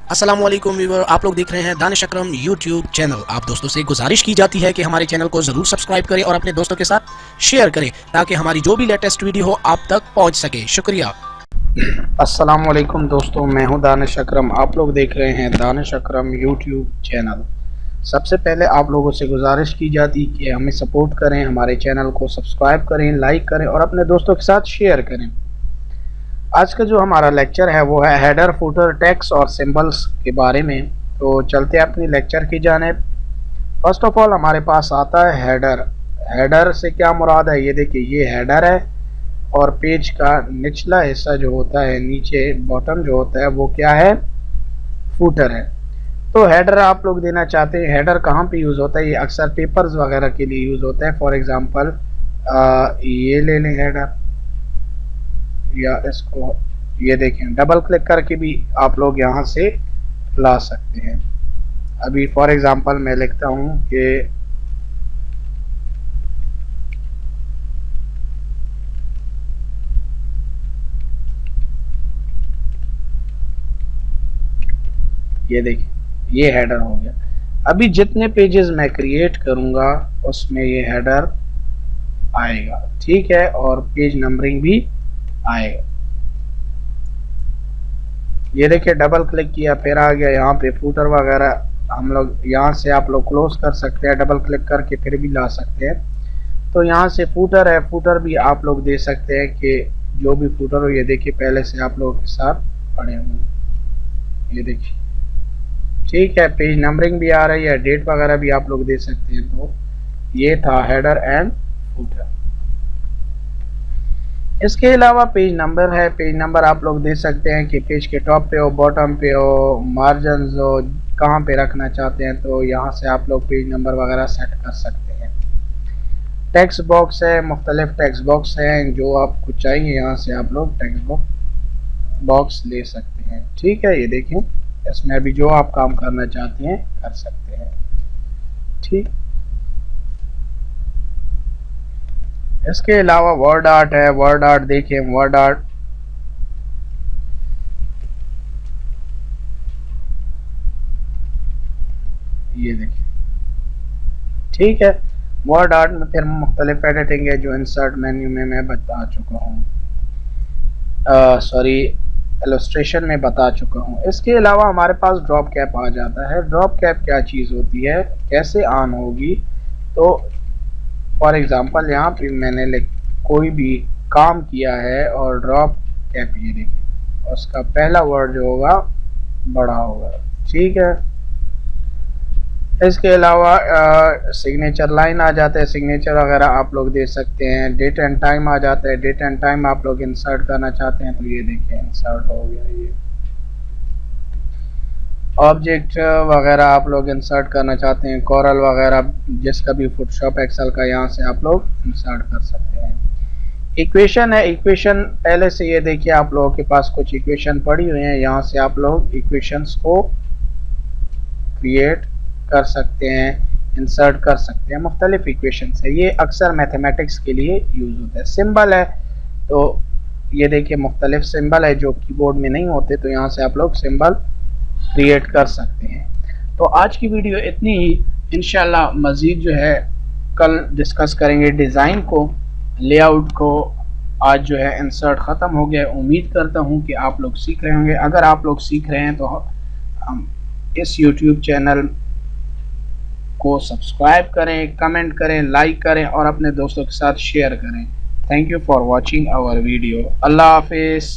अस्सलाम वालेकुम व्यूअर, आप लोग देख रहे हैं दानिश अकरम यूट्यूब चैनल। आप दोस्तों से गुजारिश की जाती है कि हमारे चैनल को ज़रूर सब्सक्राइब करें और अपने दोस्तों के साथ शेयर करें ताकि हमारी जो भी लेटेस्ट वीडियो हो आप तक पहुंच सके। शुक्रिया। अस्सलाम वालेकुम दोस्तों, मैं हूं दानिश अकरम। आप लोग देख रहे हैं दानिश अकरम यूट्यूब चैनल। सबसे पहले आप लोगों से गुजारिश की जाती कि हमें सपोर्ट करें, हमारे चैनल को सब्सक्राइब करें, लाइक करें और अपने दोस्तों के साथ शेयर करें। आज का जो हमारा लेक्चर है वो है हेडर, फुटर, टेक्स्ट और सिंबल्स के बारे में। तो चलते हैं अपनी लेक्चर की जानिब। फर्स्ट ऑफ ऑल हमारे पास आता है हेडर। हेडर से क्या मुराद है, ये देखिए ये हेडर है और पेज का निचला हिस्सा जो होता है, नीचे बॉटम जो होता है वो क्या है, फुटर है। तो हेडर आप लोग देना चाहते हैं। हेडर कहाँ पे यूज़ होता है, ये अक्सर पेपर्स वगैरह के लिए यूज़ होता है। फॉर एग्जांपल ये ले लें हेडर, या इसको ये देखें डबल क्लिक करके भी आप लोग यहाँ से ला सकते हैं। अभी फॉर एग्जांपल मैं लिखता हूँ कि ये देखिए ये हेडर हो गया। अभी जितने पेजेस मैं क्रिएट करूँगा उसमें ये हेडर आएगा, ठीक है, और पेज नंबरिंग भी आएगा। ये देखिए डबल क्लिक किया फिर आ गया यहाँ पे फुटर वगैरह। हम लोग यहाँ से आप लोग क्लोज कर सकते हैं, डबल क्लिक करके फिर भी ला सकते हैं। तो यहाँ से फुटर है, फुटर भी आप लोग दे सकते हैं कि जो भी फुटर हो। ये देखिए पहले से आप लोगों के साथ पड़े हुए, ये देखिए, ठीक है। पेज नंबरिंग भी आ रही है, डेट वगैरह भी आप लोग दे सकते हैं। तो ये था हेडर एंड फुटर। इसके अलावा पेज नंबर है। पेज नंबर आप लोग दे सकते हैं कि पेज के टॉप पे हो, बॉटम पे हो, मार्जिन हो, कहाँ पे रखना चाहते हैं। तो यहाँ से आप लोग पेज नंबर वगैरह सेट कर सकते हैं। टेक्स्ट बॉक्स है, मुख्तलिफ टेक्स्ट बॉक्स हैं, जो आपको चाहिए यहाँ से आप लोग टेक्स्ट बॉक्स ले सकते हैं, ठीक है। ये देखें इसमें अभी जो आप काम करना चाहते हैं कर सकते हैं, ठीक। इसके अलावा वर्ड आर्ट है। वर्ड आर्ट देखिए, वर्ड आर्ट ये देखिए, ठीक है। वर्ड आर्ट में फिर मुख्तलिफ एडिटिंग है जो इंसर्ट मेन्यू में मैं बता चुका हूँ, सॉरी इलस्ट्रेशन में बता चुका हूँ। इसके अलावा हमारे पास ड्रॉप कैप आ जाता है। ड्रॉप कैप क्या चीज़ होती है, कैसे ऑन होगी। तो फॉर एग्जांपल यहाँ पे मैंने कोई भी काम किया है और ड्रॉप कैप ये देखिए, उसका पहला वर्ड जो होगा बड़ा होगा, ठीक है। इसके अलावा सिग्नेचर लाइन आ जाता है, सिग्नेचर वगैरह आप लोग दे सकते हैं। डेट एंड टाइम आ जाता है, डेट एंड टाइम आप लोग इंसर्ट करना चाहते हैं तो ये देखिए इंसर्ट हो गया। ये ऑब्जेक्ट वगैरह आप लोग इंसर्ट करना चाहते हैं, कोरल वगैरह जिसका भी फोटोशॉप एक्सेल का, यहाँ से आप लोग इंसर्ट कर सकते हैं। इक्वेशन है, इक्वेशन पहले से ये देखिए आप लोगों के पास कुछ इक्वेशन पड़ी हुई हैं, यहाँ से आप लोग इक्वेशंस को क्रिएट कर सकते हैं, इंसर्ट कर सकते हैं। मुख्तलिफ इक्वेशंस है, ये अक्सर मैथमेटिक्स के लिए यूज होता है। सिंबल है, तो ये देखिए मुख्तलिफ सिंबल है जो कीबोर्ड में नहीं होते, तो यहाँ से आप लोग सिंबल क्रिएट कर सकते हैं। तो आज की वीडियो इतनी ही। इंशाल्लाह मज़ीद जो है कल डिस्कस करेंगे डिज़ाइन को, लेआउट को। आज जो है इंसर्ट ख़त्म हो गया। उम्मीद करता हूँ कि आप लोग सीख रहे होंगे। अगर आप लोग सीख रहे हैं तो हम इस यूट्यूब चैनल को सब्सक्राइब करें, कमेंट करें, लाइक करें और अपने दोस्तों के साथ शेयर करें। Thank you for watching our video. अल्लाह हाफिज़।